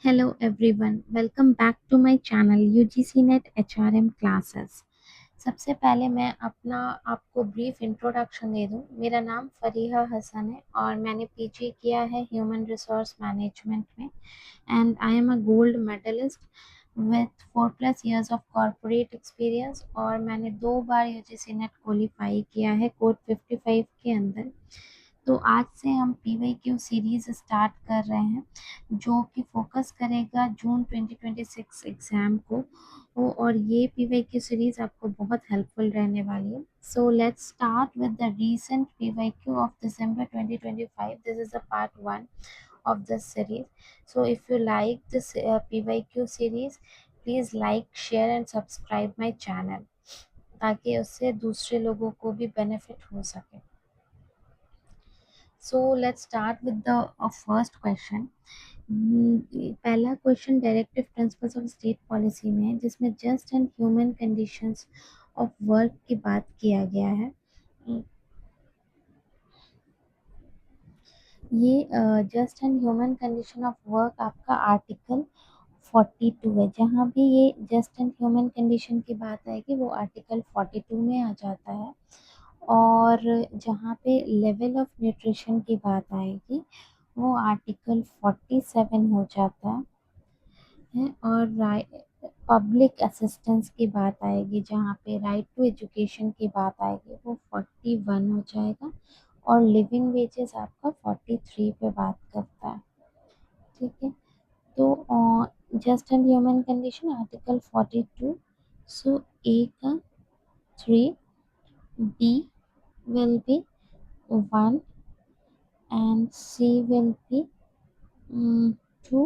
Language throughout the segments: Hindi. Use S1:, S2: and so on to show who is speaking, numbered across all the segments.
S1: Hello everyone, welcome back to my channel UGC Net HRM Classes। सबसे पहले मैं अपना आपको ब्रीफ इंट्रोडक्शन दे दूं। मेरा नाम फरीहा हसन है और मैंने पीजी किया है ह्यूमन रिसोर्स मैनेजमेंट में and I am a gold medallist with 4+ years of corporate experience और मैंने 2 बार यूजीसी नेट क्वालिफाई किया है कोड 55 के अंदर। तो आज से हम पीवाईक्यू सीरीज स्टार्ट कर रहे हैं जो कि फोकस करेगा जून 2026 एग्जाम को। और ये पीवाईक्यू सीरीज आपको बहुत हेल्पफुल रहने वाली है। सो let's start with the recent PYQ of December 2025। This is the part 1 of this series. So if you like this PYQ series, please like, share and subscribe my channel ताकि उससे दूसरे लोगों को भी बेनिफिट हो सके। So let's start with the first question. पहला question directive principles of state policy में है जिसमें just and human conditions of work की बात किया गया है। ये just and human condition of work आपका आर्टिकल 42 है। जहाँ भी ये जस्ट एंड ह्यूमन कंडीशन की बात आएगी वो आर्टिकल 42 में आ जाता है। और जहाँ पे लेवल ऑफ न्यूट्रिशन की बात आएगी वो आर्टिकल 47 हो जाता है। और पब्लिक असिस्टेंस की बात आएगी जहाँ पे राइट टू एजुकेशन की बात आएगी वो 41 हो जाएगा। और लिविंग वेजेस आपका 43 पे बात करता है। ठीक है, तो just and human condition article 42। सो ए का 3, B will be 1 and C will be 2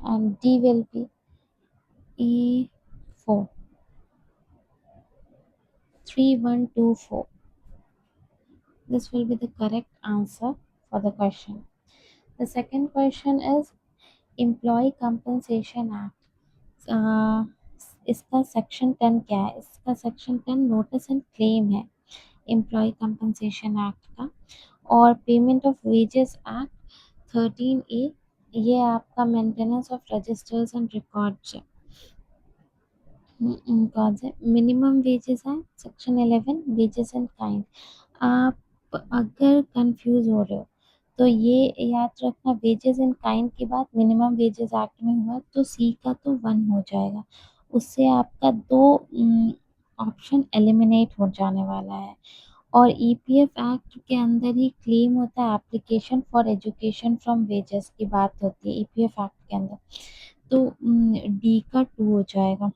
S1: and D will be E4, 3, 1, 2, 4. This will be the correct answer for the question. The second question is Employee Compensation Act. इसका सेक्शन 10 क्या है? इसका सेक्शन 10 नोटिस एंड क्लेम है एम्प्लॉय कंपनसेशन एक्ट का। और payment of wages act 13A, ये आपका maintenance of registers and records है। कौन से मिनिमम वेजेस है सेक्शन 11 वेजेस एंड काइंड। आप अगर कंफ्यूज हो रहे हो तो ये याद रखना, वेजेस इन काइंड के बाद मिनिमम वेजेस एक्ट में हुआ तो सी का तो 1 हो जाएगा। उससे आपका 2 ऑप्शन एलिमिनेट हो जाने वाला है। और ईपीएफ एक्ट के अंदर ही क्लेम होता है application for education from wages की बात होती है ईपीएफ एक्ट के अंदर। तो डी का 2 हो जाएगा।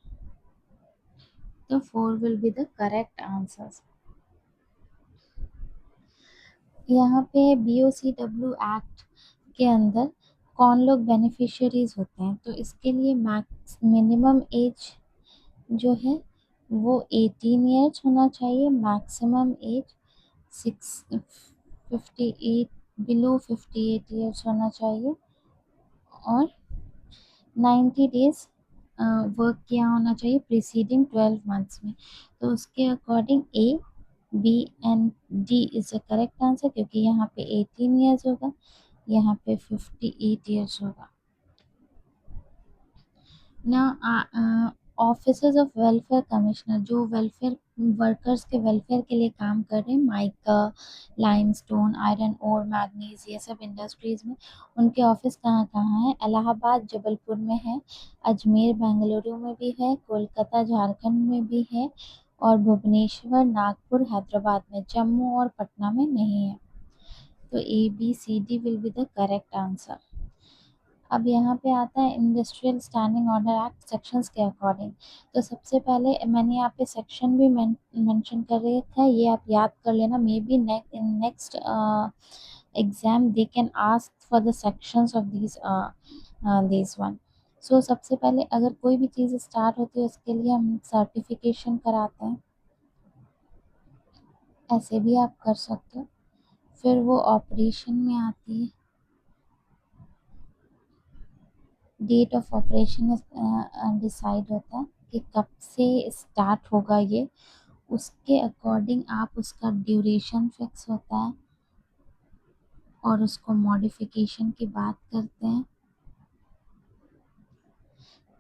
S1: तो 4 will be the correct answers. यहाँ पे BOCW एक्ट के अंदर कौन लोग बेनिफिशियरीज होते हैं, तो इसके लिए मैक्स मिनिमम एज जो है वो 18 ईयर्स होना चाहिए। मैक्सिमम एज 58 बिलो 58 ईयर्स होना चाहिए। और 90 डेज वर्क किया होना चाहिए प्रीसीडिंग 12 मंथ्स में। तो उसके according A, B and D is the correct answer क्योंकि यहाँ पे 18 ईयर्स होगा, यहाँ पे 58 ईयर्स होगा ना। ऑफिसर्स ऑफ वेलफेयर कमिश्नर जो वेलफेयर वर्कर्स के वेलफेयर के लिए काम कर रहे हैं, mica, limestone, iron ore, manganese, ये सब इंडस्ट्रीज में उनके ऑफिस कहाँ कहाँ है? इलाहाबाद जबलपुर में है, अजमेर बेंगलुरु में भी है, कोलकाता झारखंड में भी है और भुवनेश्वर नागपुर हैदराबाद में, जम्मू और पटना में नहीं है। तो ABCD will be the correct answer. अब यहाँ पे आता है industrial standing order act sections के अकॉर्डिंग। तो सबसे पहले मैंने यहाँ पे सेक्शन भी मेंशन कर रखा है, ये आप याद कर लेना। Maybe next exam they can ask for the sections of this one. So सबसे पहले अगर कोई भी चीज़ स्टार्ट होती है उसके लिए हम सर्टिफिकेशन कराते हैं, ऐसे भी आप कर सकते हो। फिर वो ऑपरेशन में आती है, डेट ऑफ ऑपरेशन डिसाइड होता है कि कब से स्टार्ट होगा ये, उसके अकॉर्डिंग आप उसका ड्यूरेशन फिक्स होता है और उसको मॉडिफिकेशन की बात करते हैं।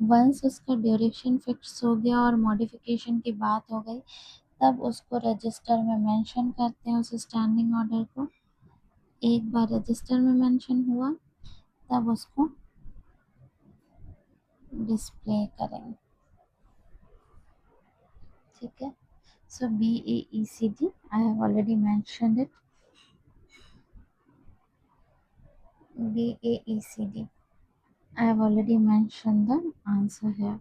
S1: वंस उसका ड्यूरेशन फिक्स हो गया और मॉडिफिकेशन की बात हो गई, तब उसको रजिस्टर में मेंशन करते हैं उस स्टैंडिंग ऑर्डर को। एक बार रजिस्टर में मेंशन हुआ तब उसको डिस्प्ले करेंगे। ठीक है, so BAECD, I have already mentioned it. BAECD, I have already mentioned the answer here.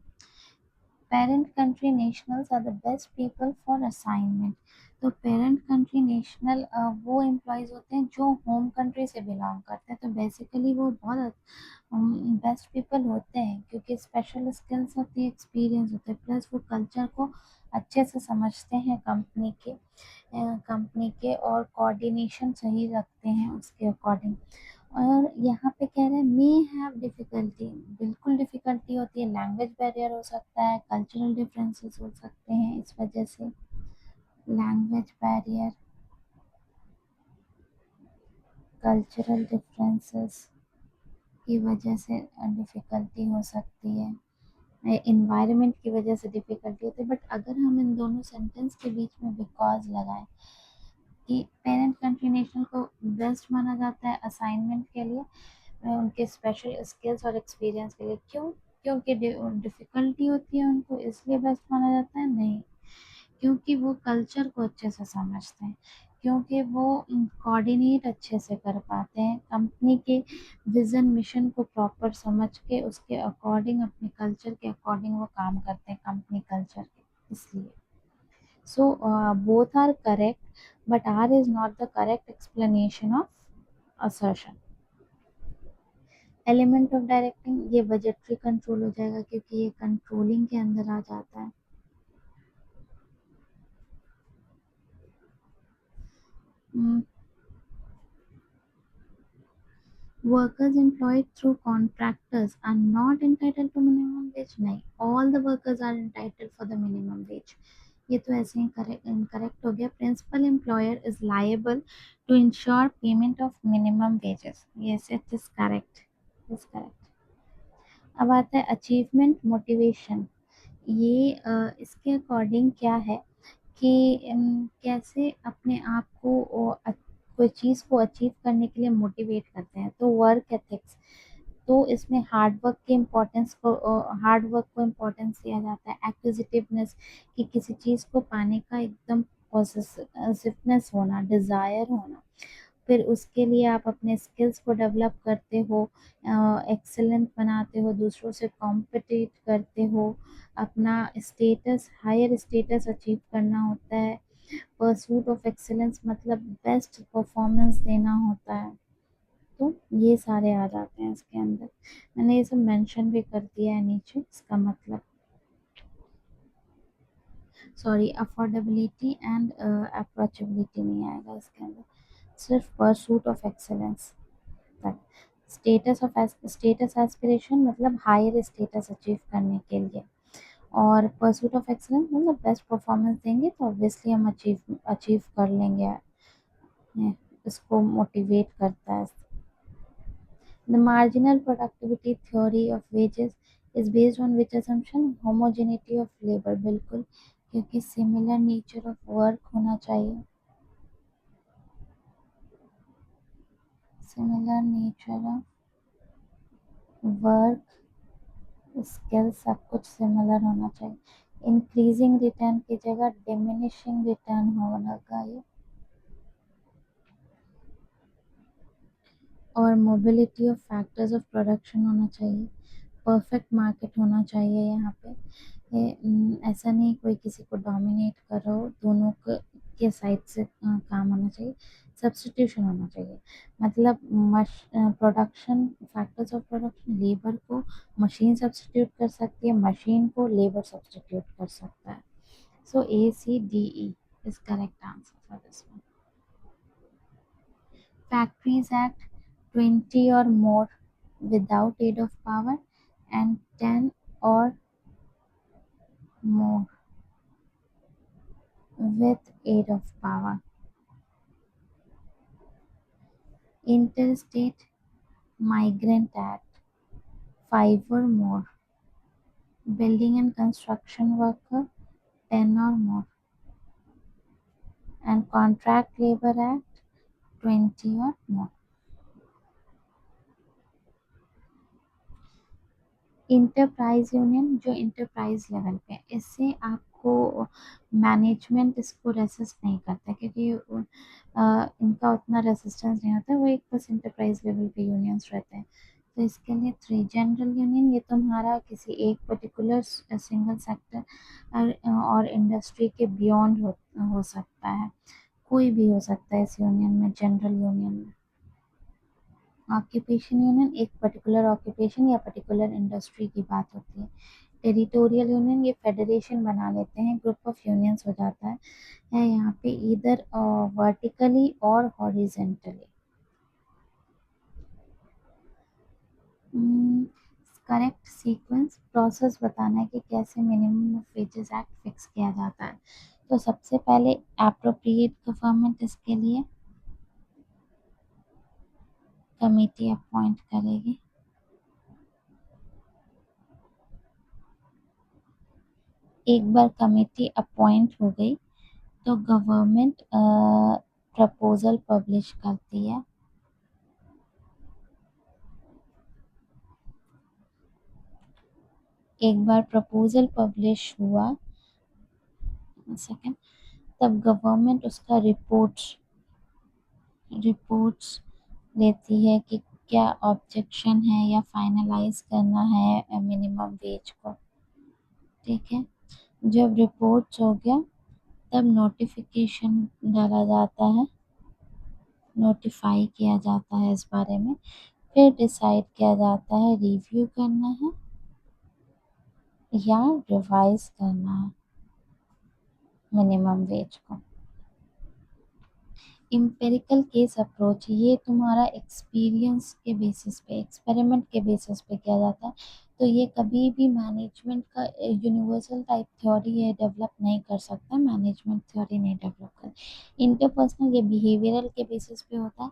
S1: Parent country nationals are the best people for assignment. तो पेरेंट कंट्री नेशनल वो एम्प्लॉयज़ होते हैं जो होम कंट्री से बिलोंग करते हैं, तो बेसिकली वो बहुत बेस्ट पीपल होते हैं क्योंकि स्पेशल स्किल्स होती है, एक्सपीरियंस होते हैं, प्लस वो कल्चर को अच्छे से समझते हैं कंपनी के और कोऑर्डिनेशन सही रखते हैं उसके अकॉर्डिंग। और यहाँ पे कह रहे हैं मे हैव डिफ़िकल्टी, बिल्कुल डिफ़िकल्टी होती है, लैंग्वेज बैरियर हो सकता है, कल्चरल डिफरेंसेस हो सकते हैं इस वजह से। लैंग्वेज बैरियर, कल्चरल डिफरेंसेस की वजह से डिफ़िकल्टी हो सकती है, इन्वायरमेंट की वजह से डिफ़िकल्टी होती है। बट अगर हम इन दोनों सेंटेंस के बीच में बिकॉज़ लगाएं कि पेरेंट कंट्री नेशनल को बेस्ट माना जाता है असाइनमेंट के लिए, उनके स्पेशल स्किल्स और एक्सपीरियंस के लिए। क्यों? क्योंकि डिफ़िकल्टी होती है उनको इसलिए बेस्ट माना जाता है? नहीं, क्योंकि वो कल्चर को अच्छे से समझते हैं, क्योंकि वो कोऑर्डिनेट अच्छे से कर पाते हैं, कंपनी के विज़न मिशन को प्रॉपर समझ के उसके अकॉर्डिंग, अपने कल्चर के अकॉर्डिंग वो काम करते हैं कंपनी कल्चर के, इसलिए। So both are correct, but R is not the correct explanation of assertion. Element of directing, ये बजटरी कंट्रोल हो जाएगा क्योंकि ये कंट्रोलिंग के अंदर आ जाता है। Workers employed through contractors are not entitled to minimum wage. नहीं, all the workers are entitled for the minimum wage. ये तो ऐसे ही करेक्ट इनकरेक्ट हो गया। Principal employer is liable to ensure payment of minimum wages. Yes, it is correct, is correct. अब आता है अचीवमेंट मोटिवेशन। ये इसके अकॉर्डिंग क्या है कि कैसे अपने आप को कोई चीज़ को अचीव करने के लिए मोटिवेट करते हैं। तो वर्क एथिक्स, तो इसमें हार्ड वर्क को इम्पोर्टेंस दिया जाता है। एक्विजिटिवनेस, कि किसी चीज़ को पाने का एकदम पॉसेसिवनेस होना, डिज़ायर होना। फिर उसके लिए आप अपने स्किल्स को डेवलप करते हो, एक्सेलेंट बनाते हो, दूसरों से कॉम्पिटिट करते हो, अपना स्टेटस, हायर स्टेटस अचीव करना होता है। परसूट ऑफ एक्सेलेंस मतलब बेस्ट परफॉर्मेंस देना होता है। तो ये सारे आ जाते हैं इसके अंदर। मैंने ये सब मेंशन भी कर दिया है नीचे, इसका मतलब। सॉरी, अफोर्डेबिलिटी एंड अप्रोचेबिलिटी नहीं आएगा इसके अंदर, सिर्फ परसूट ऑफ एक्सेलेंस तक। स्टेटस एस्पिरेशन मतलब हायर स्टेटस अचीव करने के लिए, और परसूट ऑफ एक्सेलेंस मतलब बेस्ट परफॉर्मेंस देंगे तो ऑब्वियसली हम अचीव अचीव कर लेंगे। इसको मोटिवेट करता है। The marginal productivity theory of wages is based on which assumption? Homogeneity of labor, बिल्कुल, क्योंकि similar nature of work होना चाहिए, similar nature of work, skill सब कुछ सिमिलर होना चाहिए। इंक्रीजिंग रिटर्न की जगह डिमिनिशिंग रिटर्न होना चाहिए। और mobility of factors of production होना चाहिए। परफेक्ट मार्केट होना चाहिए यहाँ पे। ऐसा नहीं कोई किसी को डोमिनेट कर रहा हो, दोनों के साइड से काम होना चाहिए। सब्स्टिट्यूशन होना चाहिए, मतलब production, factors of production, labour को मशीन सब्स्टिट्यूट कर सकती है, मशीन को लेबर सब्स्टिट्यूट कर सकता है। सो ACDE is correct answer for this one. Factories Act 20 or more without aid of power, and 10 or more with aid of power. Interstate Migrant Act 5 or more building and construction worker 10 or more, and contract labor act 20 or more. Enterprise union जो इंटरप्राइज लेवल पे, इससे आपको मैनेजमेंट इसको रेसिस्ट नहीं करता, क्योंकि इनका उतना रेसिस्टेंस नहीं होता, वो एक बस इंटरप्राइज लेवल पे यूनियंस रहते हैं। तो इसके लिए थ्री जनरल यूनियन, ये तुम्हारा किसी एक पर्टिकुलर सिंगल सेक्टर और इंडस्ट्री के बियॉन्ड हो सकता है, कोई भी हो सकता है इस यूनियन में, जनरल यूनियन में। ऑक्यूपेशन यूनियन एक पर्टिकुलर ऑक्यूपेशन या पर्टिकुलर इंडस्ट्री की बात होती है। टेरिटोरियल यूनियन ये फेडरेशन बना लेते हैं, ग्रुप ऑफ यूनियंस हो जाता है यहाँ पे, इधर वर्टिकली और हॉरिजेंटली। करेक्ट सीक्वेंस प्रोसेस बताना है कि कैसे मिनिमम वेजेस एक्ट फिक्स किया जाता है। तो सबसे पहले एप्रोप्रिएट गवर्नमेंट इसके लिए कमेटी अपॉइंट करेगी। एक बार कमेटी अपॉइंट हो गई तो गवर्नमेंट प्रपोजल पब्लिश करती है। एक बार प्रपोजल पब्लिश हुआ, सेकंड, तब गवर्नमेंट उसका रिपोर्ट्स देती है कि क्या ऑब्जेक्शन है या फाइनलाइज करना है मिनिमम वेज को। ठीक है, जब रिपोर्ट्स हो गया तब नोटिफिकेशन डाला जाता है, नोटिफाई किया जाता है इस बारे में, फिर डिसाइड किया जाता है रिव्यू करना है या रिवाइज करना है मिनिमम वेज को। इम्पेरिकल केस अप्रोच, ये तुम्हारा एक्सपीरियंस के बेसिस पे, एक्सपेरिमेंट के बेसिस पे किया जाता है। तो ये कभी भी मैनेजमेंट का यूनिवर्सल टाइप थ्योरी है डेवलप नहीं कर सकता, मैनेजमेंट थ्योरी नहीं डेवलप कर। इंटरपर्सनल ये बिहेवियरल के बेसिस पे होता है,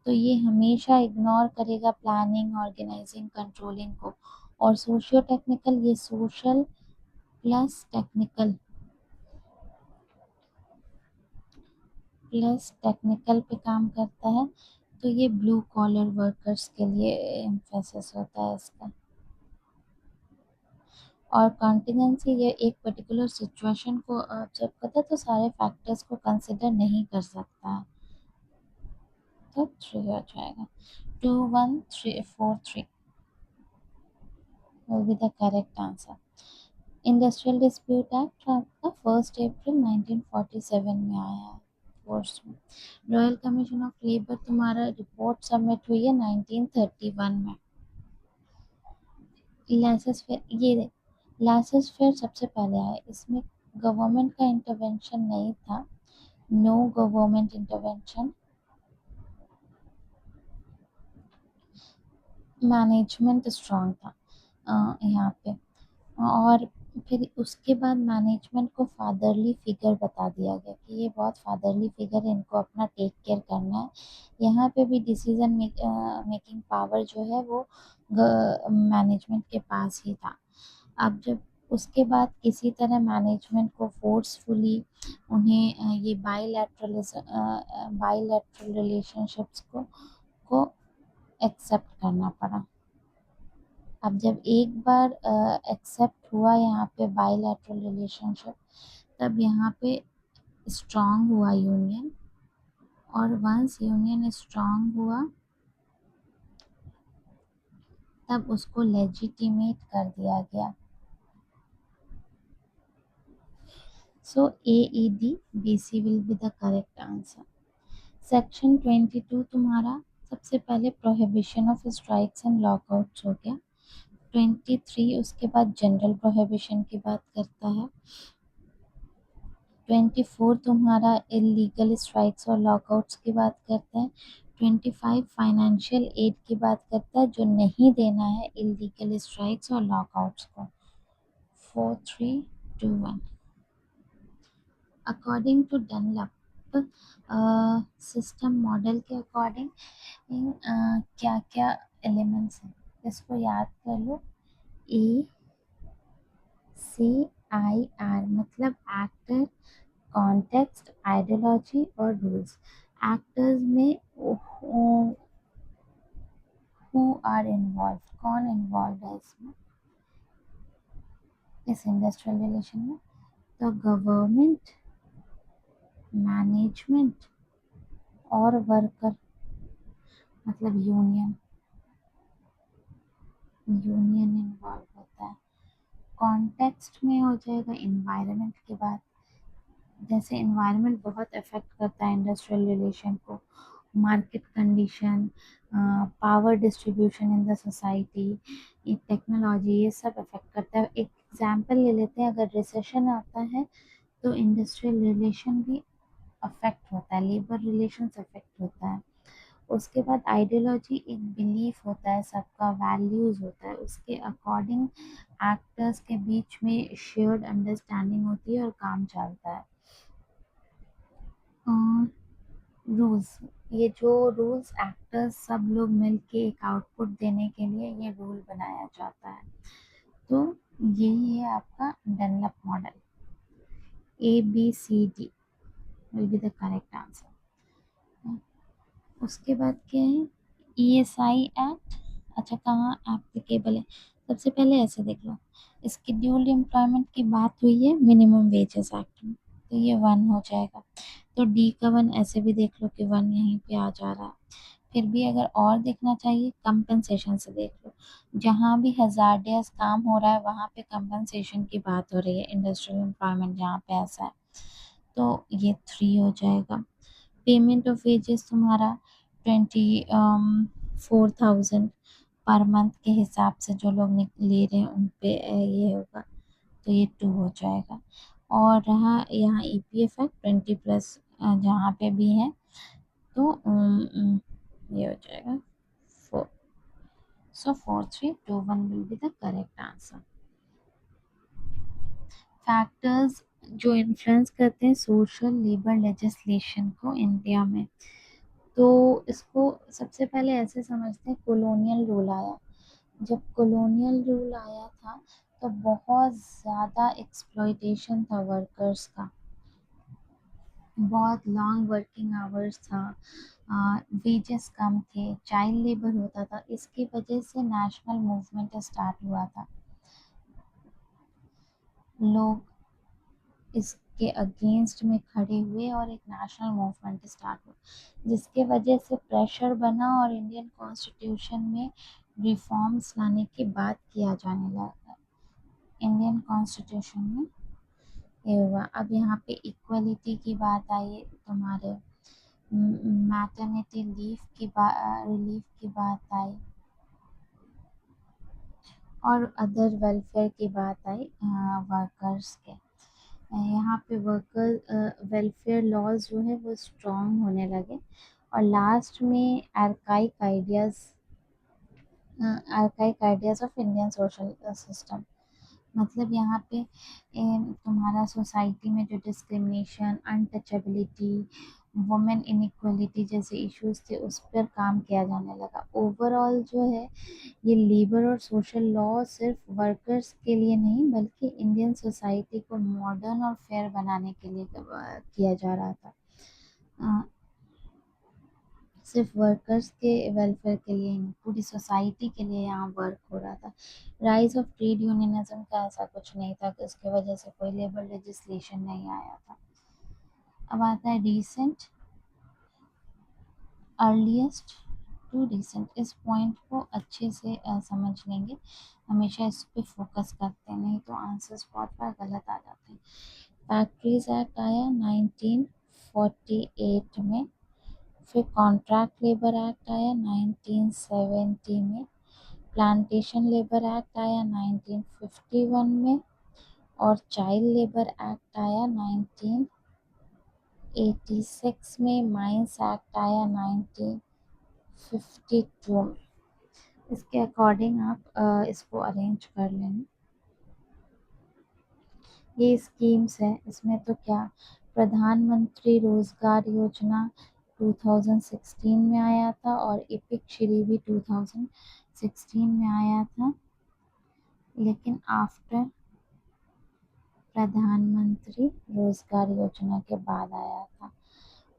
S1: तो ये हमेशा इग्नोर करेगा प्लानिंग, ऑर्गेनाइजिंग, कंट्रोलिंग को। और सोशियो टेक्निकल, ये सोशल प्लस टेक्निकल पे काम करता है। तो ये ब्लू कॉलर वर्कर्स के लिए एम्फेसिस होता है इसका। और कॉन्टिजेंसी, ये एक पर्टिकुलर सिचुएशन को ऑब्जर्व करता है, तो सारे फैक्टर्स को कंसिडर नहीं कर सकता है। तो 3 हो जाएगा, 2 1 3 4 3 will be the correct answer. Industrial dispute act आपका 1 अप्रैल 1947 में आया है फोर्स में। रॉयल कमीशन ऑफ लेबर तुम्हारा रिपोर्ट सबमिट हुई है 1931 में। लाइसेंस फेयर, ये लाइसेंस फेयर सबसे पहले आया, इसमें गवर्नमेंट का इंटरवेंशन नहीं था, no government intervention, management strong था यहाँ पे। और फिर उसके बाद मैनेजमेंट को फादरली फिगर बता दिया गया कि ये बहुत फादरली फिगर है, इनको अपना टेक केयर करना है। यहाँ पे भी डिसीजन मेकिंग पावर जो है वो मैनेजमेंट के पास ही था। अब जब उसके बाद किसी तरह मैनेजमेंट को फोर्सफुली उन्हें ये बाईलैटरल रिलेशनशिप्स को एक्सेप्ट करना पड़ा। अब जब एक बार एक्सेप्ट हुआ यहाँ पे बायलैटरल रिलेशनशिप, तब यहाँ पे स्ट्रांग हुआ यूनियन, और वंस यूनियन स्ट्रांग हुआ तब उसको लेजिटिमेट कर दिया गया। सो AED BC will be the correct answer. Section 22 तुम्हारा सबसे पहले prohibition of strikes and lockouts हो गया। 23 उसके बाद जनरल प्रोहिबिशन की बात करता है। 24 तुम्हारा इलीगल स्ट्राइक्स और लॉकआउट्स की बात करता है। 25 फाइनेंशियल एड की बात करता है, जो नहीं देना है इलीगल स्ट्राइक्स और लॉकआउट्स को। 4 3 2 1। According to Dunlop system model के अकॉर्डिंग क्या क्या एलिमेंट्स हैं, इसको याद कर लो। ए, ACIR मतलब एक्टर, कॉन्टेक्स्ट, आइडियोलॉजी और रूल्स। एक्टर्स में हु आर इन्वॉल्व, कौन इन्वॉल्व है इसमें, इस इंडस्ट्रियल रिलेशन में? तो गवर्नमेंट, मैनेजमेंट और वर्कर मतलब यूनियन, यूनियन इन्वॉल्व होता है। कॉन्टेक्स्ट में हो जाएगा इन्वायरमेंट की बात, जैसे इन्वायरमेंट बहुत अफेक्ट करता है इंडस्ट्रियल रिलेशन को, market condition, power distribution in the society, ये टेक्नोलॉजी, ये सब अफेक्ट करता है। एक एग्जांपल ले लेते हैं, अगर रिसेशन आता है तो इंडस्ट्रियल रिलेशन भी अफेक्ट होता है, लेबर रिलेशंस अफेक्ट होता है। उसके बाद आइडियोलॉजी एक बिलीफ होता है, सबका वैल्यूज होता है, उसके अकॉर्डिंग एक्टर्स के बीच में शेयर्ड अंडरस्टैंडिंग होती है और काम चलता है। रूल्स, ये जो रूल्स एक्टर्स सब लोग मिलके एक आउटपुट देने के लिए ये रूल बनाया जाता है। तो यही है आपका Dunlop model. ABCD will be the correct answer. उसके बाद क्या है, ESI एक्ट। अच्छा, कहाँ एप्लीकेबल है? सबसे पहले ऐसे देख लो, स्केड्यूल्ड एम्प्लॉयमेंट की बात हुई है मिनिमम वेजेस एक्ट में, तो ये 1 हो जाएगा। तो डी का 1 ऐसे भी देख लो कि 1 यहीं पे आ जा रहा है। फिर भी अगर और देखना चाहिए, कंपनसेशन से देख लो, जहाँ भी हजार्डियस काम हो रहा है वहाँ पे कंपनसेशन की बात हो रही है, इंडस्ट्रियल एम्प्लॉयमेंट जहाँ पे ऐसा है, तो ये 3 हो जाएगा। पेमेंट ऑफ वेजेस तुम्हारा 24,000 पर मंथ के हिसाब से जो लोग ले रहे हैं उन पे ये होगा, तो ये 2 हो जाएगा। और रहा यहाँ EPF है 20+ जहाँ पे भी है, तो ये हो जाएगा 4। सो 4, 3, 2, 1 will be the correct answer. Factors जो इन्फ्लुएंस करते हैं सोशल लेबर लेजिस्लेशन को इंडिया में, तो इसको सबसे पहले ऐसे समझते हैं, कॉलोनियल रूल आया। जब कॉलोनियल रूल आया था तो बहुत ज़्यादा एक्सप्लॉइटेशन था वर्कर्स का, बहुत लॉन्ग वर्किंग आवर्स था, वेजेस कम थे, चाइल्ड लेबर होता था। इसकी वजह से नेशनल मूवमेंट स्टार्ट हुआ था, लोग इसके अगेंस्ट में खड़े हुए और एक नेशनल मूवमेंट स्टार्ट हुआ, जिसके वजह से प्रेशर बना और इंडियन कॉन्स्टिट्यूशन में रिफॉर्म्स लाने की बात किया जाने लगा। इंडियन कॉन्स्टिट्यूशन में ये हुआ। अब यहाँ पे इक्वलिटी की बात आई, तुम्हारे मैटरनिटी लीव की रिलीफ की बात आई, और अदर वेलफेयर की बात आई वर्कर्स के। यहाँ पे वर्कर वेलफेयर लॉज जो है वो स्ट्रॉन्ग होने लगे। और लास्ट में archaic ideas of Indian social system, मतलब यहाँ पे तुम्हारा सोसाइटी में जो डिस्क्रिमिनेशन, अनटचेबिलिटी, वुमेन इनइक्वलिटी जैसे इश्यूज थे उस पर काम किया जाने लगा। ओवरऑल जो है ये लेबर और सोशल लॉ सिर्फ वर्कर्स के लिए नहीं बल्कि इंडियन सोसाइटी को मॉडर्न और फेयर बनाने के लिए किया जा रहा था। अ, सिर्फ वर्कर्स के वेलफेयर के लिए नहीं, पूरी सोसाइटी के लिए यहाँ वर्क हो रहा था। राइज ऑफ ट्रेड यूनियनिज्म का ऐसा कुछ नहीं था कि उसकी वजह से कोई लेबर लेजिस्लेशन नहीं आया था। अब आता है रिसेंट, अर्लीस्ट टू रिसेंट। इस पॉइंट को अच्छे से समझ लेंगे, हमेशा इस पे फोकस करते हैं, नहीं तो आंसर्स बहुत बार गलत आ जाते हैं। फैक्ट्रीज एक्ट आया 1948 में, फिर कॉन्ट्रैक्ट लेबर एक्ट आया 1970 में, प्लांटेशन लेबर एक्ट आया 1951 में, और चाइल्ड लेबर एक्ट आया 1986 में, माइंस एक्ट आया 1952 में। इसके अकॉर्डिंग आप इसको अरेंज कर लेना। ये स्कीम्स है, इसमें तो क्या, प्रधानमंत्री रोजगार योजना 2016 में आया था और इपिक श्री भी 2016 में आया था, लेकिन आफ्टर प्रधानमंत्री रोजगार योजना के बाद आया था।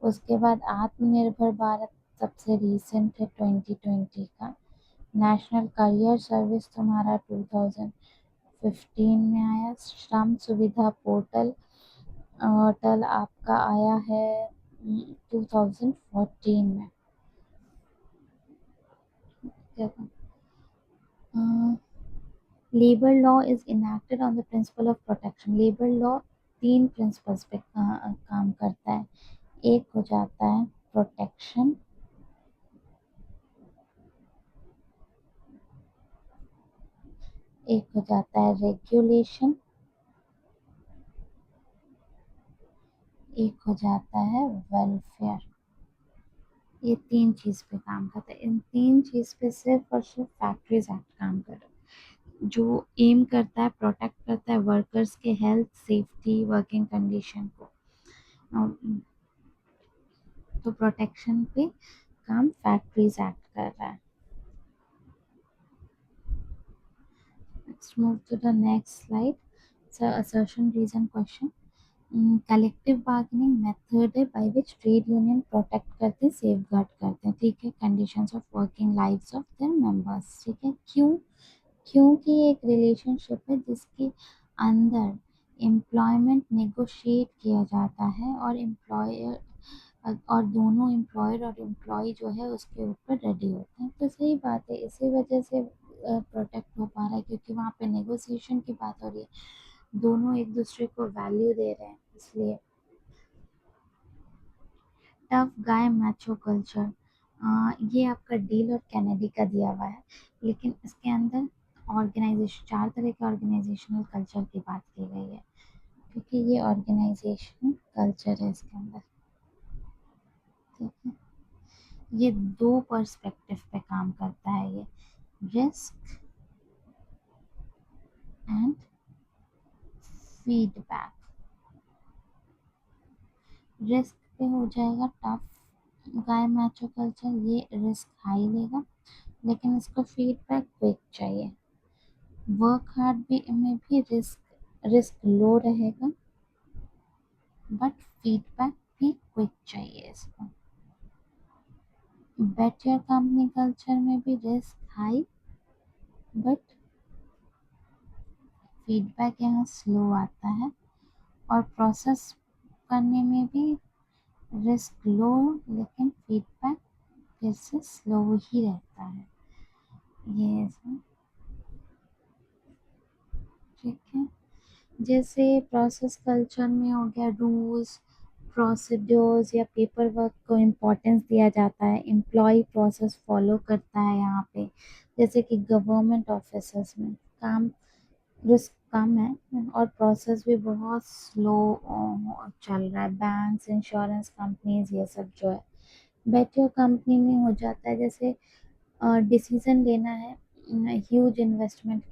S1: उसके बाद आत्मनिर्भर भारत सबसे रीसेंट है 2020 का। नेशनल करियर सर्विस तुम्हारा 2015 में आया। श्रम सुविधा पोर्टल पोर्टल आपका आया है 2014 में। Labour law is enacted on the principle of protection. Labour law 3 principles पे काम करता है। एक हो जाता है प्रोटेक्शन, एक हो जाता है रेगुलेशन, एक हो जाता है वेलफेयर। ये 3 चीज पे काम करता है। इन 3 चीज पे सिर्फ और सिर्फ फैक्ट्रीज एक्ट काम कर रहा है, जो एम करता है, प्रोटेक्ट करता है वर्कर्स के हेल्थ, सेफ्टी, वर्किंग कंडीशन को। तो प्रोटेक्शन पे काम फैक्ट्रीज एक्ट कर रहा है। Let's move to the next slide. So assertion, reason, question. Collective bargaining method है by which trade union protect करते हैं, सेफ गार्ड करते हैं, ठीक है, conditions of working lives of their members, ठीक है। क्यों? क्योंकि ये एक रिलेशनशिप है जिसके अंदर एम्प्लॉयमेंट नेगोशिएट किया जाता है और एम्प्लॉयर और दोनों एम्प्लॉयर और एम्प्लॉय जो है उसके ऊपर रेडी होते हैं। तो सही बात है, इसी वजह से प्रोटेक्ट हो पा रहा है, क्योंकि वहाँ पे नेगोशिएशन की बात हो रही है, दोनों एक दूसरे को वैल्यू दे रहे हैं, इसलिए। टफ गाय मैचो कल्चर, ये आपका डील और कैनेडी का दिया हुआ है, लेकिन इसके अंदर ऑर्गेनाइजेशन, 4 तरह के ऑर्गेनाइजेशनल कल्चर की बात की गई है, क्योंकि ये ऑर्गेनाइजेशन कल्चर है इसके अंदर, ठीक है। ये 2 पर्सपेक्टिव पे काम करता है, ये रिस्क एंड फीडबैक। रिस्क पे हो जाएगा टफ गाय मैचो कल्चर, ये रिस्क हाई लेगा, लेकिन इसको फीडबैक क्विक चाहिए। वर्क हार्ड भी में भी रिस्क रिस्क लो रहेगा, बट फीडबैक भी क्विक चाहिए इसको। बेटर कंपनी कल्चर में भी रिस्क हाई, बट फीडबैक यहाँ स्लो आता है, और प्रोसेस करने में भी रिस्क लो, लेकिन फीडबैक फिर से स्लो ही रहता है, ये सब, ठीक है। जैसे प्रोसेस कल्चर में हो गया, रूल्स, प्रोसीड्योर्स या पेपर वर्क को इम्पोर्टेंस दिया जाता है, एम्प्लॉय प्रोसेस फॉलो करता है यहाँ पे। जैसे कि गवर्नमेंट ऑफिसर्स में काम रिस्क कम है और प्रोसेस भी बहुत स्लो चल रहा है, बैंक्स, इंश्योरेंस कंपनीज, ये सब जो है। बेटर कंपनी में हो जाता है, जैसे डिसीजन लेना है, ह्यूज इन्वेस्टमेंट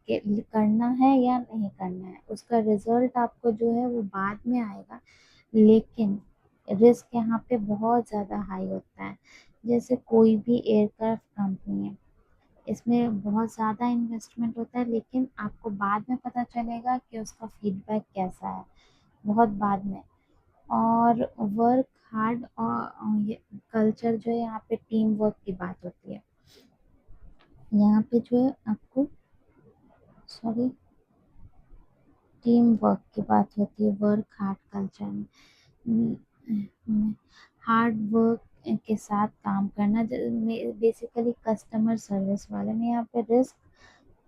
S1: करना है या नहीं करना है, उसका रिजल्ट आपको जो है वो बाद में आएगा, लेकिन रिस्क यहाँ पे बहुत ज़्यादा हाई होता है। जैसे कोई भी एयरक्राफ्ट कंपनी है, इसमें बहुत ज़्यादा इन्वेस्टमेंट होता है, लेकिन आपको बाद में पता चलेगा कि उसका फीडबैक कैसा है, बहुत बाद में। और वर्क हार्ड और ये कल्चर जो है, यहाँ पे टीम वर्क की बात होती है, यहाँ पे जो है आपको, सॉरी, टीम वर्क की बात होती है वर्क हार्ड कल्चर में। हार्ड वर्क के साथ काम करना, बेसिकली कस्टमर सर्विस वाले में, यहाँ पे रिस्क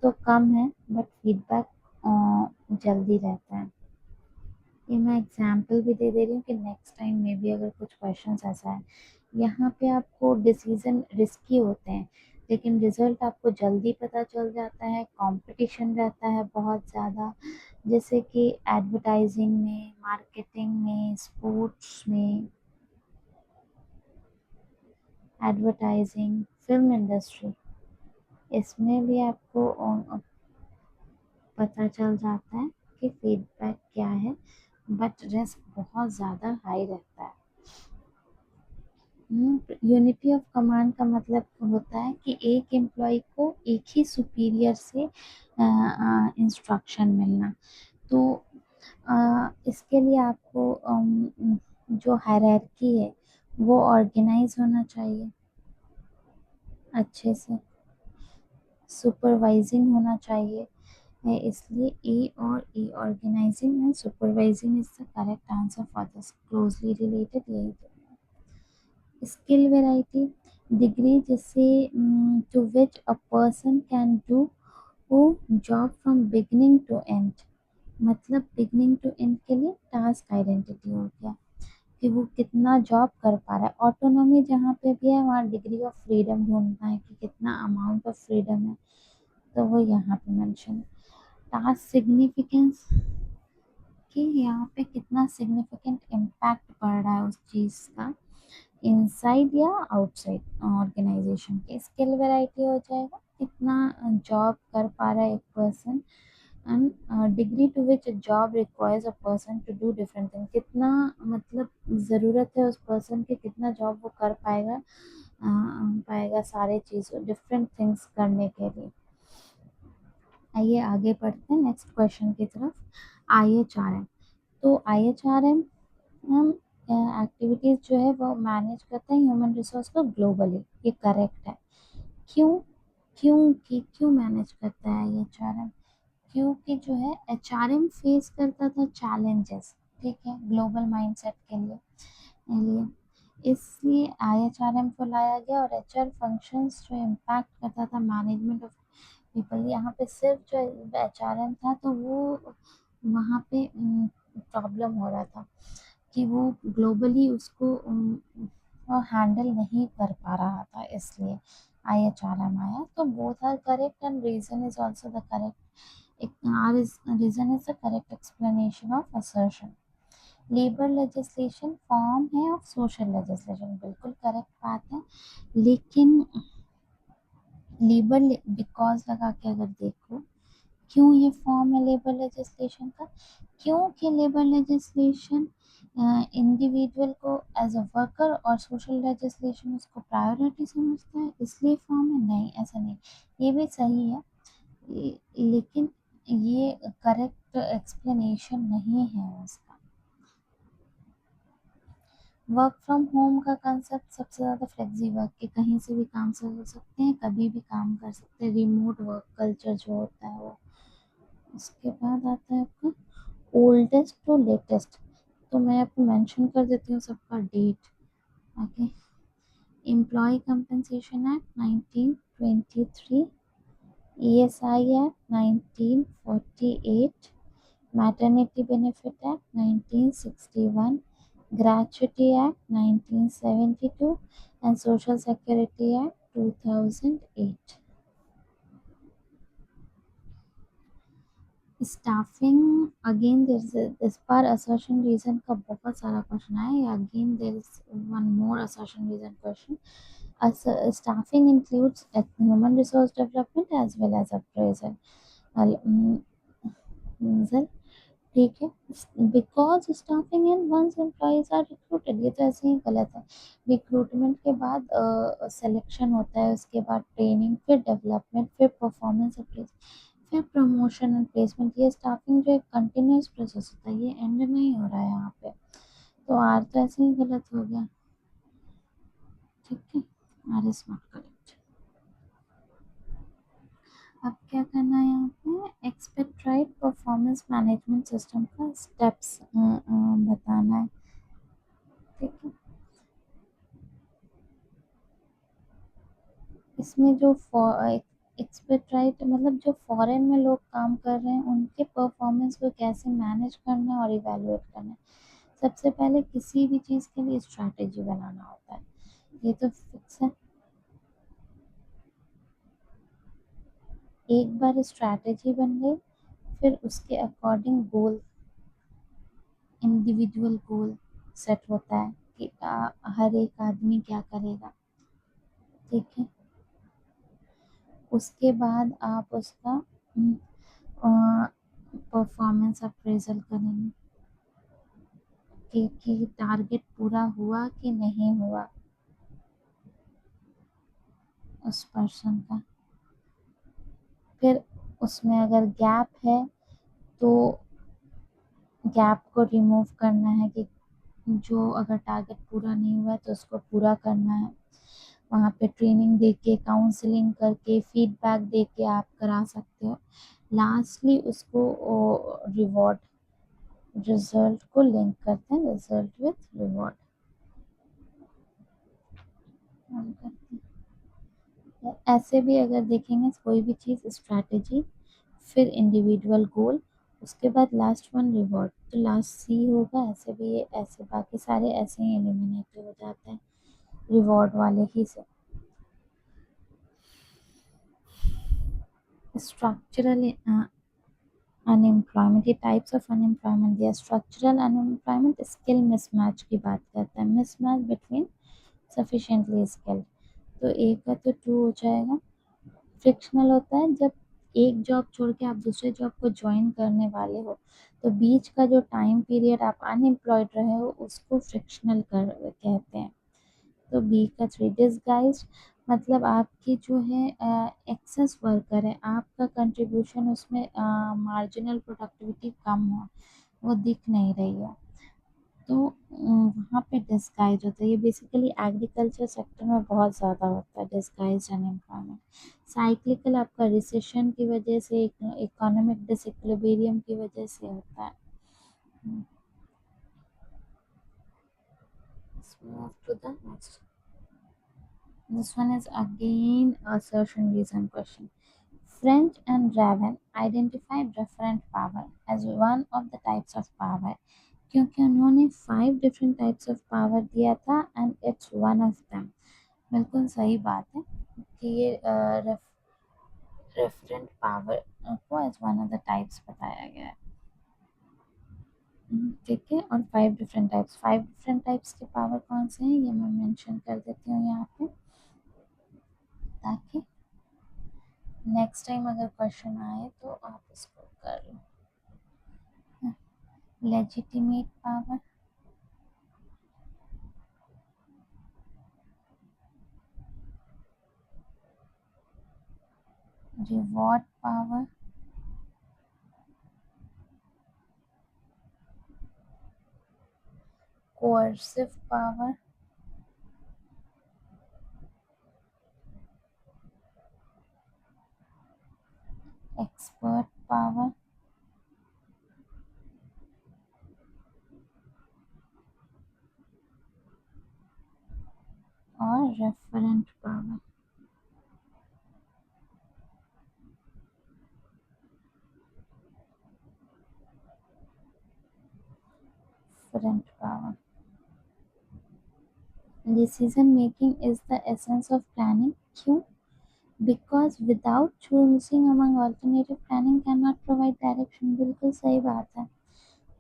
S1: तो कम है, बट फीडबैक जल्दी रहता है। ये मैं एग्जांपल भी दे रही हूँ कि नेक्स्ट टाइम में भी अगर कुछ क्वेश्चंस ऐसा है, यहाँ पे आपको डिसीजन रिस्की होते हैं, लेकिन रिजल्ट आपको जल्दी पता चल जाता है, कंपटीशन रहता है बहुत ज़्यादा, जैसे कि एडवर्टाइजिंग में, मार्केटिंग में, स्पोर्ट्स में, एडवर्टाइजिंग, फिल्म इंडस्ट्री, इसमें भी आपको पता चल जाता है कि फीडबैक क्या है, बट रिस्क बहुत ज़्यादा हाई रहता है। यूनिटी ऑफ कमांड का मतलब होता है कि एक एम्प्लॉय को एक ही सुपीरियर से इंस्ट्रक्शन मिलना। तो इसके लिए आपको जो हायरार्की है वो ऑर्गेनाइज होना चाहिए अच्छे से, सुपरवाइजिंग होना चाहिए है, इसलिए ए और E, organizing and supervising is the correct answer for this, closely related यही तो। स्किल वेराइटी, डिग्री जिससे to which a person can do job from beginning to end, मतलब बिगिनिंग टू एंड के लिए टास्क आइडेंटिटी हो गया कि वो कितना जॉब कर पा रहा है। ऑटोनॉमी जहाँ पे भी है वहाँ डिग्री ऑफ फ्रीडम ढूंढना है कि कितना अमाउंट ऑफ फ्रीडम है, तो वो यहाँ पे मेंशन। टास्क सिग्निफिकेंस कि यहाँ पे कितना सिग्निफिकेंट इम्पैक्ट पड़ रहा है उस चीज़ का, इनसाइड या आउटसाइड ऑर्गेनाइजेशन के। स्किल वैरायटी हो जाएगा कितना जॉब कर पा रहा है एक person, and degree to which job requires a person to do different thing, कितना मतलब ज़रूरत है उस पर्सन के, कितना जॉब वो कर पाएगा, पाएगा सारे चीज़ डिफरेंट थिंग्स करने के लिए। आइए आगे बढ़ते हैं नेक्स्ट क्वेश्चन की तरफ। IHRM, तो IHRM हम एक्टिविटीज़ जो है वो मैनेज करते हैं ह्यूमन रिसोर्स को ग्लोबली, ये करेक्ट है। क्यों? क्यों मैनेज करता है IHRM? क्योंकि जो है HRM फेस करता था चैलेंजेस, ठीक है, ग्लोबल माइंडसेट के लिए इसलिए IHRM को लाया गया, और HR फंक्शंस जो इम्पैक्ट करता था मैनेजमेंट ऑफ पीपल, यहाँ पे सिर्फ जो HRM था तो वो वहाँ पे प्रॉब्लम हो रहा था कि वो ग्लोबली उसको हैंडल नहीं कर पा रहा था, इसलिए IHRM आया। तो both are correct and reason is also the correct, reason is the correct explanation of assertion. Labour legislation form है ऑफ सोशल लेजिस्लेशन, बिल्कुल करेक्ट बात है, लेकिन लेबर बिकॉज लगा के अगर देखो क्यों ये फॉर्म है लेबर लेजिस्लेशन का, क्योंकि लेबर लेजिस्लेशन इंडिविजुअल को एज अ वर्कर और सोशल लेजिस्लेशन उसको प्रायोरिटी समझता है, इसलिए फॉर्म है। नहीं, ऐसा नहीं, ये भी सही है, लेकिन ये करेक्ट एक्सप्लेनेशन नहीं है उसका। वर्क फ्रॉम होम का कंसेप्ट सबसे ज़्यादा फ्लेक्सी वर्क, के कहीं से भी काम कर सकते हैं, कभी भी काम कर सकते हैं, रिमोट वर्क कल्चर जो होता है वो। उसके बाद आता है आपका ओल्डेस्ट टू लेटेस्ट, तो मैं आपको मेंशन कर देती हूँ सबका date. Okay, employ compensation act 1923, ESI act 1948, maternity benefit act 1961, gratuity act 1972 and social security act 2008। Staffing, again there इस बार असर्शन रीजन का बहुत सारा क्वेश्चन आया, again there is one more assertion reason question. Staffing includes human resource development as well as appraisal, ठीक है, because staffing and once employees are recruited, ये तो ऐसे ही गलत है। रिक्रूटमेंट के बाद सिलेक्शन होता है, उसके बाद ट्रेनिंग, फिर डेवलपमेंट, फिर परफॉर्मेंस अप्रेजल, फिर प्रमोशन एंड प्लेसमेंट। ये स्टाफिंग जो एक कंटिन्यूस प्रोसेस होता है, ये एंड नहीं हो रहा है यहाँ पे, तो आर तो ऐसे ही गलत हो गया, ठीक है, आर इज नॉट करेक्ट। अब क्या करना है यहाँ पे, expect right performance management system का स्टेप्स बताना है, ठीक है। इसमें जो एक्सपेक्ट राइट मतलब जो फॉरेन में लोग काम कर रहे हैं उनके परफॉर्मेंस को कैसे मैनेज करना है और इवेलुएट करना है। सबसे पहले किसी भी चीज़ के लिए स्ट्रैटेजी बनाना होता है, ये तो फिक्स है। एक बार स्ट्रैटेजी बन गई, फिर उसके अकॉर्डिंग गोल, इंडिविजुअल गोल सेट होता है कि हर एक आदमी क्या करेगा, ठीक है। उसके बाद आप उसका परफॉर्मेंस अप्रेजल करेंगे कि टारगेट पूरा हुआ कि नहीं हुआ उस पर्सन का। फिर उसमें अगर गैप है तो गैप को रिमूव करना है कि जो अगर टारगेट पूरा नहीं हुआ है तो उसको पूरा करना है। वहाँ पे ट्रेनिंग देके, काउंसलिंग करके, फीडबैक देके आप करा सकते हो। लास्टली उसको रिवॉर्ड, रिजल्ट को लिंक करते हैं, रिजल्ट विथ रिवॉर्ड। ऐसे भी अगर देखेंगे कोई भी चीज़, स्ट्रैटेजी, फिर इंडिविजुअल गोल, उसके बाद लास्ट वन रिवॉर्ड, तो लास्ट सी होगा। ऐसे भी ये ऐसे बाकी सारे ऐसे ही एलिमिनेट हो जाते हैं रिवॉर्ड वाले ही से। स्ट्रक्चरल अनएम्प्लॉयमेंट, ये टाइप्स ऑफ अनएम्प्लॉयमेंट दिया। स्ट्रक्चरल अनएम्प्लॉयमेंट स्किल मिसमैच की बात करता है, मिसमैच बिटवीन सफिशिएंटली स्किल्ड, तो एक का तो टू हो जाएगा। फ्रिक्शनल होता है जब एक जॉब छोड़ के आप दूसरे जॉब को ज्वाइन करने वाले हो, तो बीच का जो टाइम पीरियड आप अनएम्प्लॉयड रहे हो उसको फ्रिक्शनल कर कहते हैं। तो बी का थ्री, डिसगाइज्ड, मतलब आपकी जो है एक्सेस वर्कर है, आपका कंट्रीब्यूशन उसमें मार्जिनल प्रोडक्टिविटी कम हो, वो दिख नहीं रही है, तो वहाँ पे डिस्गाइज होता है। ये बेसिकली एग्रीकल्चर सेक्टर में बहुत ज़्यादा होता है, डिस्गाइज अनएम्प्लॉयमेंट। साइक्लिकल आपका रिसेशन की वजह से, इकोनॉमिक डिसइक्विलिब्रियम की वजह से होता है। Let's move to the next. This one is again assertion reason question. French and Raven identified referent power as one of the types of power क्योंकि उन्होंने 5 डिफरेंट टाइप्स ऑफ पावर दिया था and it's one of them. बिल्कुल सही बात है कि ये रेफरेंट पावर को as one of the types बताया गया है। ठीक है, और 5 डिफरेंट टाइप्स के पावर कौन से हैं ये मैं मेंशन कर देती हूँ यहाँ पे, ताकि नेक्स्ट टाइम अगर क्वेश्चन आए तो आप इसको कर लो। Legitimate power, reward power, coercive power, expert power, और referent power. Referent power. Decision making is the essence of planning. क्यों? Because without choosing among alternative, planning cannot provide direction। बिल्कुल सही बात है।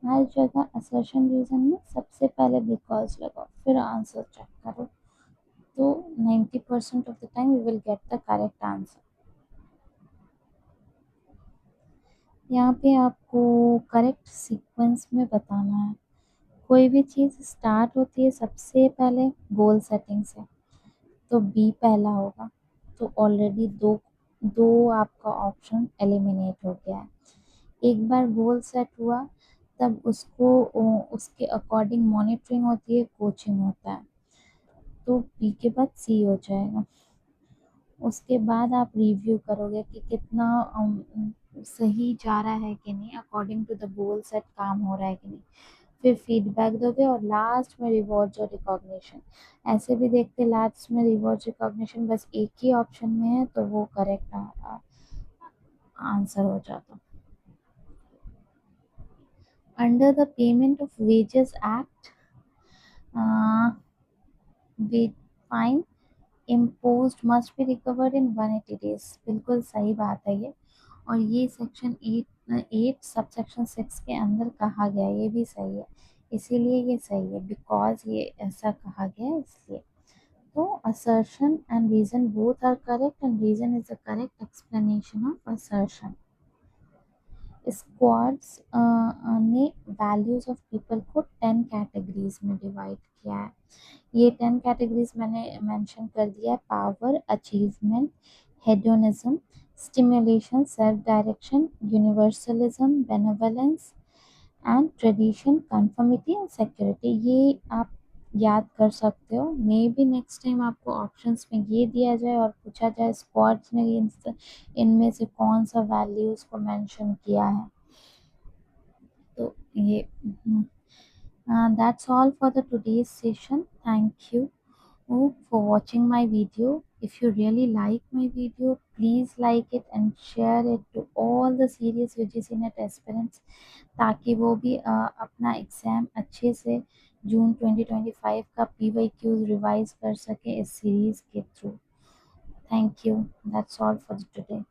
S1: हर जगह assertion reason में सबसे पहले because लगाओ, फिर आंसर चेक करो, तो 90% of the time we will get the correct answer। यहाँ पे आपको करेक्ट सीक्वेंस में बताना है। कोई भी चीज़ स्टार्ट होती है सबसे पहले गोल सेटिंग से, तो बी पहला होगा, तो ऑलरेडी दो दो आपका ऑप्शन एलिमिनेट हो गया है। एक बार गोल सेट हुआ तब उसको उसके अकॉर्डिंग मॉनिटरिंग होती है, कोचिंग होता है, तो बी के बाद सी हो जाएगा। उसके बाद आप रिव्यू करोगे कि कितना सही जा रहा है कि नहीं, according to the goal set काम हो रहा है कि नहीं, फिर फीडबैक दोगे और लास्ट में रिवॉर्ड्स और रिकॉग्निशन। ऐसे भी देखते लास्ट में रिवॉर्ड्स रिकॉग्निशन बस एक ही ऑप्शन में है तो वो करेक्ट आंसर हो जाता। Under the payment of wages act, fine imposed must be recovered in 180 days। बिल्कुल सही बात है ये, और ये सेक्शन 8 सबसेक्शन 6 के अंदर कहा गया है, ये भी सही है, इसीलिए ये सही है, बिकॉज ये ऐसा कहा गया है इसलिए। तो assertion and reason both are correct and reason is the correct explanation of assertion। स्क्वाड्स ने वैल्यूज ऑफ पीपल को 10 कैटेगरीज में डिवाइड किया है। ये 10 कैटेगरीज मैंने मेंशन कर दिया है, power, achievement, hedonism, stimulation, self direction, universalism, benevolence and tradition, conformity and security, ये आप याद कर सकते हो। मे बी नेक्स्ट टाइम आपको ऑप्शंस में ये दिया जाए और पूछा जाए स्क्वाड्स ने इनमें से कौन सा वैल्यूज को मेंशन किया है। तो ये that's all for the today's session. Thank you for watching my video. If you really like my video, please like it and share it to all the serious UGC NET aspirants, ताकि वो भी अपना एग्ज़ाम अच्छे से जून 2025 का PYQs रिवाइज कर सके इस सीरीज़ के through. Thank you, that's all for today.